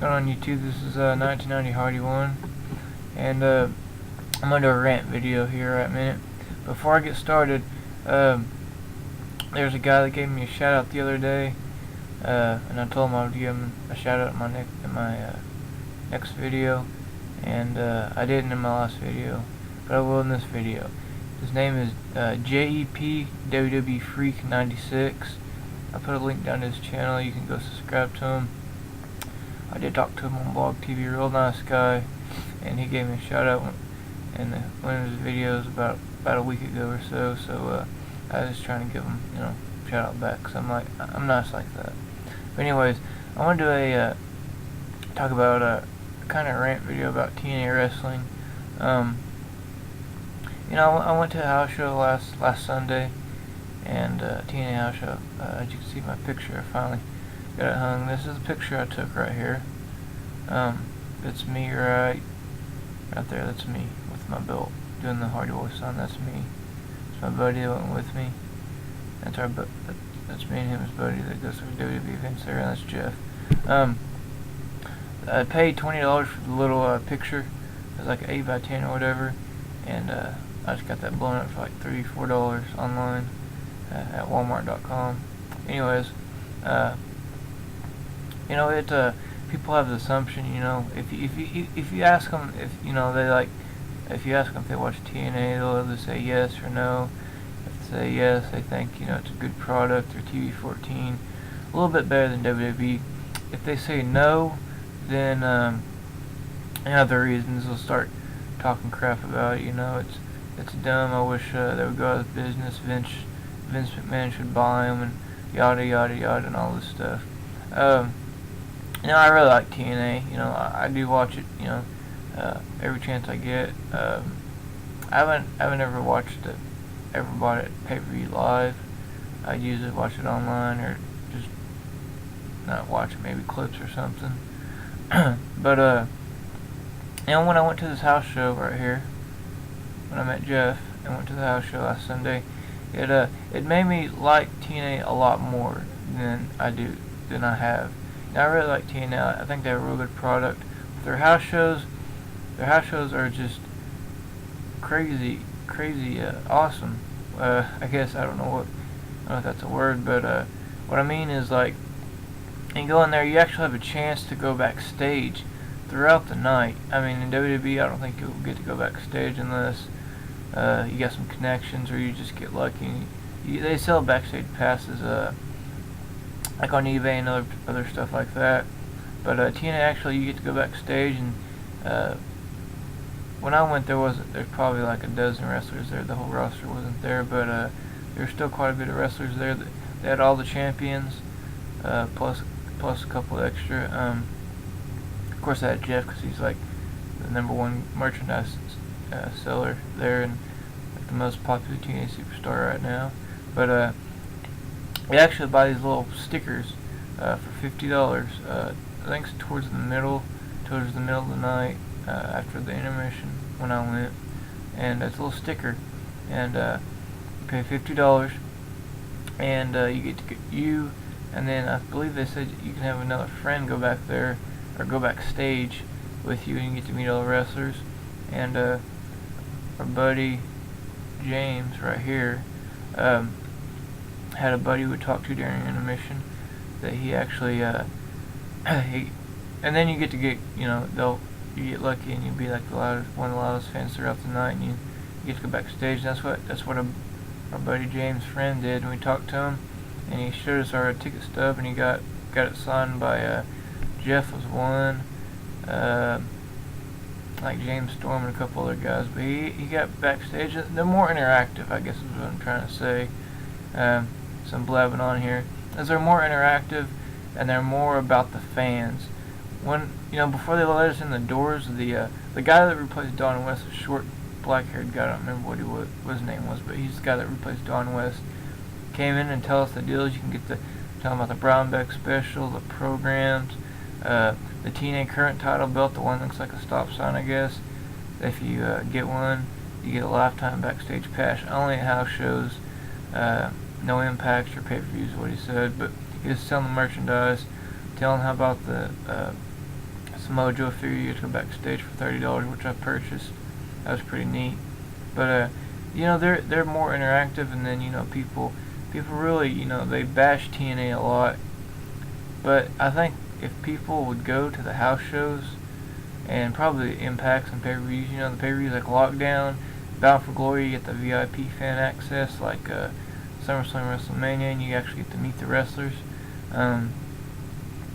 going on YouTube? This is 1990 Hardy 1, and I'm going to do a rant video here right a minute. Before I get started, there's a guy that gave me a shout out the other day, and I told him I would give him a shout out in my next video, and I didn't in my last video, but I will in this video. His name is JEP WWE Freak 96. I put a link down to his channel. You can go subscribe to him. I did talk to him on Blog TV, real nice guy, and he gave me a shout out in one of his videos about a week ago or so. So I was just trying to give him, shout out back, cause I'm nice like that. But anyways, I want to do a talk about a kind of rant video about TNA Wrestling. I went to a house show last Sunday, and TNA house show. As you can see my picture, I finally got it hung. This is the picture I took right here. It's me right there. That's me with my belt doing the Hardy Boy sign. That's me. It's my buddy that went with me. That's me and him, his buddy that goes to WWE events there, and that's Jeff. I paid $20 for the little picture. It was like 8 by 10 or whatever, and I just got that blown up for like $3-4 online at Walmart.com. Anyways, people have the assumption, if you ask them if you ask them if they watch TNA, they'll either say yes or no. If they say yes, they think it's a good product, or TV14, a little bit better than WWE. If they say no, then other reasons they'll start talking crap about it. It's dumb. I wish they would go out of business. Vince McMahon should buy them, and yada yada yada, and all this stuff. I really like TNA. I do watch it. Every chance I get. I haven't ever bought it pay-per-view live. I usually watch it online, or just not watch it, maybe clips or something. But when I went to this house show right here, when I met Jeff and went to the house show last Sunday, it made me like TNA a lot more than I have. I really like TNA. I think they have a real good product. Their house shows are just crazy awesome. I guess I don't know if that's a word, but what I mean is, like, you go in there, you actually have a chance to go backstage throughout the night. I mean, in WWE, I don't think you'll get to go backstage unless you got some connections, or you just get lucky. They sell backstage passes, like on eBay and other stuff like that. But TNA, actually, you get to go backstage, and when I went, there's probably like a dozen wrestlers there. The whole roster wasn't there, but there's still quite a bit of wrestlers there. They had all the champions, plus a couple extra. Of course, I had Jeff, because he's like the #1 merchandise seller there, and like the most popular TNA superstar right now. But you actually buy these little stickers for $50. I think it's towards the middle of the night, after the intermission when I went, and it's a little sticker, and you pay $50, and you get to get you, and then I believe they said you can have another friend go back there, or go backstage with you, and you get to meet all the wrestlers. And our buddy James right here had a buddy we would talk to during intermission that he actually and then you get to get you get lucky, and you'll be like one of the loudest fans throughout the night, and you get to go backstage. And that's what our buddy James' friend did, and we talked to him, and he showed us our ticket stub, and he got it signed by Jeff was one, like James Storm and a couple other guys. But he got backstage. They're more interactive, I guess is what I'm trying to say. Some blabbing on here, as they're more interactive, and they're more about the fans. Before they let us in the doors, the guy that replaced Don West, a short black-haired guy, I don't remember what his name was, but he's the guy that replaced Don West, came in and tell us the deals. You can get tell them about the Brownback special, the programs, the TNA current title belt, the one that looks like a stop sign, I guess. If you get one, you get a lifetime backstage pass, only at house shows, no impacts or pay-per-views, what he said. But he was selling the merchandise, telling how about the Mojo figure, you get to go backstage for $30, which I purchased. That was pretty neat. But you know, they're more interactive, and then you know people really, you know, they bash TNA a lot. But I think if people would go to the house shows and probably Impacts and pay-per-views, you know, the pay-per-views like Lockdown, Bound for Glory, you get the VIP fan access, like SummerSlam, WrestleMania, and you actually get to meet the wrestlers,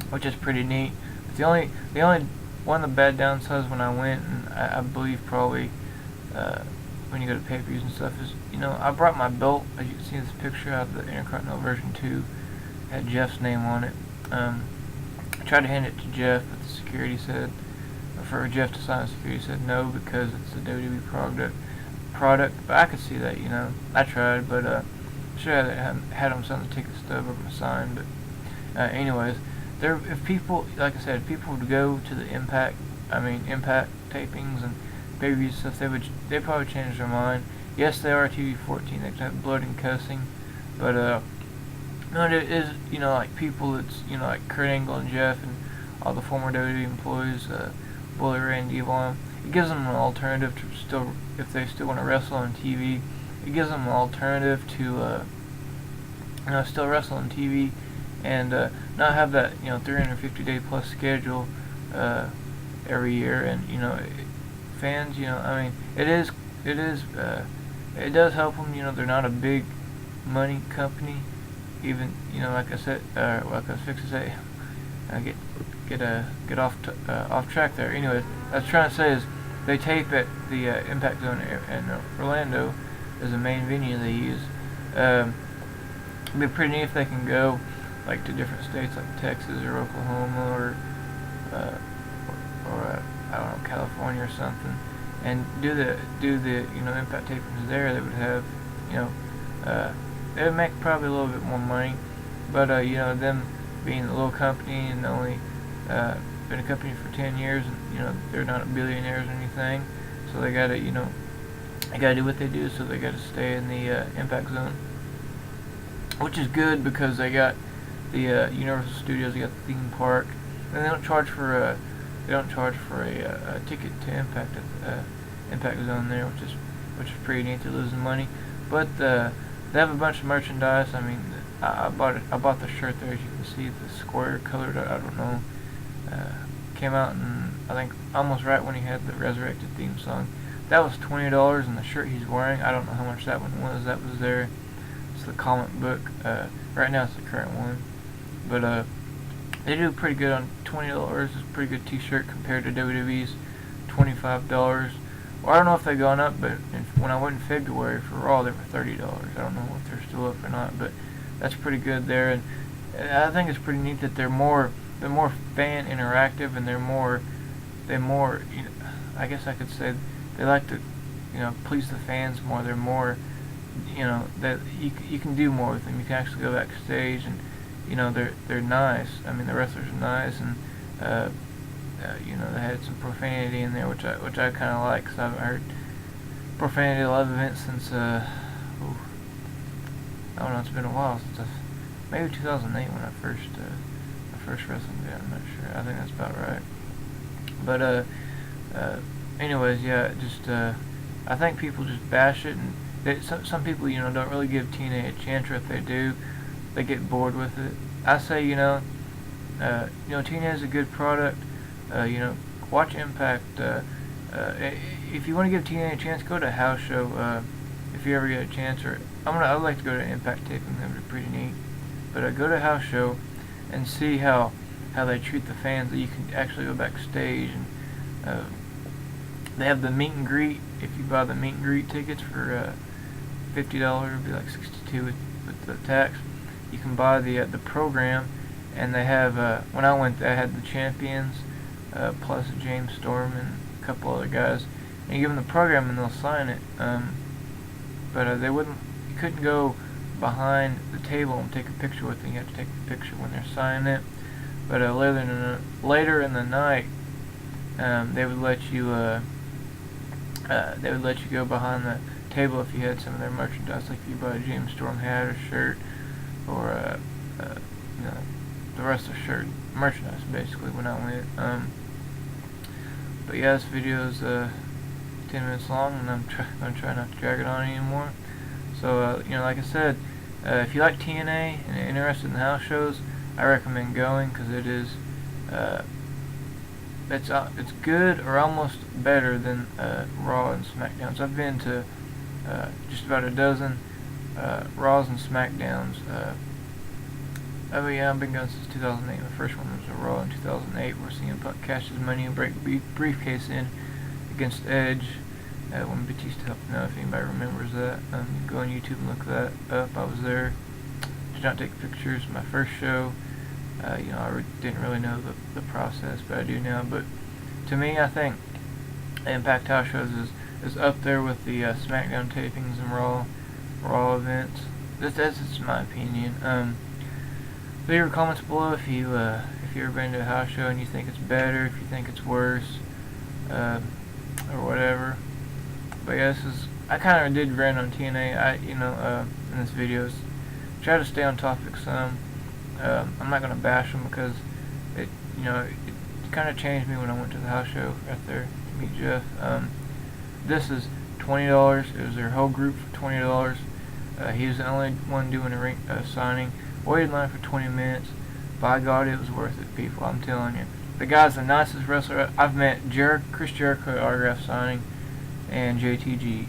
which is pretty neat. But the only one of the bad downsides when I went, and I believe probably when you go to pay-per-views and stuff, is, you know, I brought my belt. As you can see in this picture, I have the Intercontinental version 2, had Jeff's name on it. I tried to hand it to Jeff, but the security said, for Jeff to sign, the security said no because it's a WWE product. But I could see that, you know. I tried, but should have had him sign the ticket stub over my sign. But anyways, if people, like I said, if people would go to the Impact tapings and pay-per-view stuff, they'd probably change their mind. Yes, they are TV-14. They have blood and cussing, but no, it is, you know, like people that's, you know, like Kurt Angle and Jeff and all the former WWE employees, Bully Ray and Devon. It gives them an alternative to still, if they still want to wrestle on TV. It gives them an alternative to, you know, still wrestle on TV and not have that, you know, 350-day plus schedule every year. And you know, fans, you know, I mean, it does help them. You know, they're not a big money company. Even, you know, like I said, like I was fixing to say, get off track there. Anyways, what I was trying to say is they tape at the Impact Zone in Orlando as the main venue they use. It'd be pretty neat if they can go like to different states like Texas or Oklahoma or I don't know, California or something, and do the you know, Impact tapings there. They would have, you know, they would make probably a little bit more money, but you know, them being a little company and only been a company for 10 years, and you know, they're not billionaires or anything, so they gotta, you know, they gotta do what they do, so they gotta stay in the Impact Zone, which is good because they got the Universal Studios, they got the theme park, and they don't charge for a ticket to Impact Zone there, which is pretty neat. They're losing money, but they have a bunch of merchandise. I mean, I bought the shirt there, as you can see, the square colored. I don't know. Came out, and I think almost right when he had the Resurrected theme song. That was $20, and the shirt he's wearing, I don't know how much that one was. That was there. It's the comic book. Right now it's the current one, but they do pretty good on $20. It's a pretty good T-shirt compared to WWE's $25. Well, I don't know if they've gone up, but when I went in February for Raw, they were $30. I don't know if they're still up or not, but that's pretty good there. And I think it's pretty neat that they're more fan interactive, and they're more, you know, I guess I could say they like to, you know, please the fans more. They're more, you know, that you can do more with them. You can actually go backstage, and you know, they're nice. I mean, the wrestlers are nice, and you know, they had some profanity in there, which I kind of like, because I haven't heard profanity at a lot of events since I don't know, it's been a while since maybe 2008 when I first wrestled there. I'm not sure. I think that's about right. But anyways, yeah, just I think people just bash it, and some people, you know, don't really give TNA a chance, or if they do, they get bored with it. I say, you know, TNA is a good product. You know, watch Impact. If you want to give TNA a chance, go to a house show. If you ever get a chance, or I'd like to go to Impact taping. That would be pretty neat. But go to a house show and see how they treat the fans. That you can actually go backstage, and they have the meet and greet. If you buy the meet and greet tickets for $50, it'd be like $62 with the tax. You can buy the program, and they have when I went, they had the champions plus James Storm and a couple other guys, and you give them the program and they'll sign it. But they wouldn't. You couldn't go behind the table and take a picture with them. You have to take the picture when they're signing it. But later in the night, they would let you go behind the table if you had some of their merchandise, like if you bought a James Storm hat or shirt, or you know, the rest of the shirt merchandise, basically, when I went. But yeah, this video is 10 minutes long, and I'm gonna try not to drag it on anymore. So you know, like I said, if you like TNA and are interested in the house shows, I recommend going, because it is it's good, or almost better than Raw and SmackDowns. I've been to just about a dozen Raws and SmackDowns. Oh yeah, I've been going since 2008. My first one was a Raw in 2008, where CM Punk cashed his money and briefcase in against Edge. When Batista helped him out, if anybody remembers that. You can go on YouTube and look that up. I was there. Did not take pictures. My first show. You know, I didn't really know the process, but I do now. But to me, I think Impact House shows is up there with the SmackDown tapings and Raw events. That's just my opinion. Leave your comments below if you've ever been to a house show and you think it's better, if you think it's worse, or whatever. But yeah, I kind of did rant on TNA. In this video, try to stay on topic some. I'm not gonna bash them, because it kind of changed me when I went to the house show right there to meet Jeff. This is $20. It was their whole group for $20. He was the only one doing a ring signing. Waited in line for 20 minutes. By God, it was worth it, people. I'm telling you. The guy's the nicest wrestler I've met. Chris Jericho autograph signing, and JTG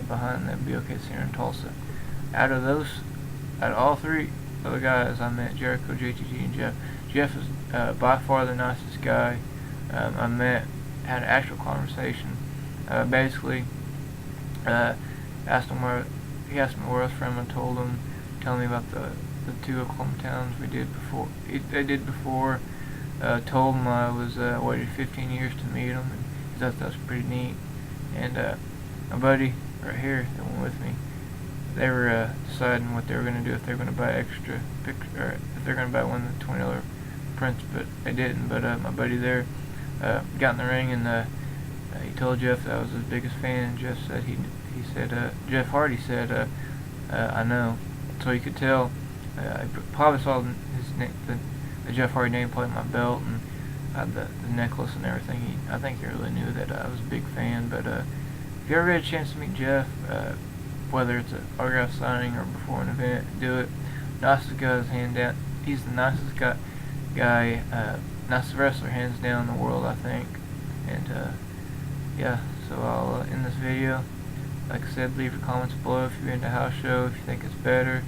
behind the BOK Center in Tulsa. Out of all three of the guys I met, Jericho, JTG, and Jeff. Jeff is by far the nicest guy I met. Had an actual conversation. Basically, asked him where I was from. I told him, tell me about the 2 Oklahoma towns they did before. Told him I was waited 15 years to meet him, and he thought that was pretty neat. And my buddy right here that went with me, they were deciding what they were going to do, if they were going to buy extra pictures, or if they're going to buy one of the $20 prints, but they didn't. But my buddy there got in the ring, and he told Jeff that I was his biggest fan, and Jeff said Jeff Hardy said, I know. So you could tell. I probably saw the Jeff Hardy nameplate on my belt, and had the necklace and everything. I think he really knew that I was a big fan. But if you ever get a chance to meet Jeff, whether it's an autograph signing or before an event, do it. Nicest guy's hand down. He's the nicest guy, nicest wrestler hands down in the world, I think. And yeah, so I'll end this video. Like I said, leave your comments below if you're into a house show, if you think it's better.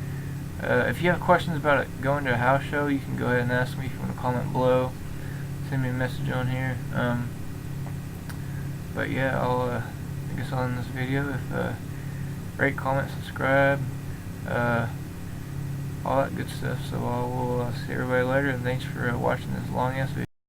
If you have questions about going to a house show, you can go ahead and ask me if you want to comment below. Send me a message on here. But yeah, I guess I'll end this video. If rate, comment, subscribe, all that good stuff. So I will see everybody later, and thanks for watching this long ass video.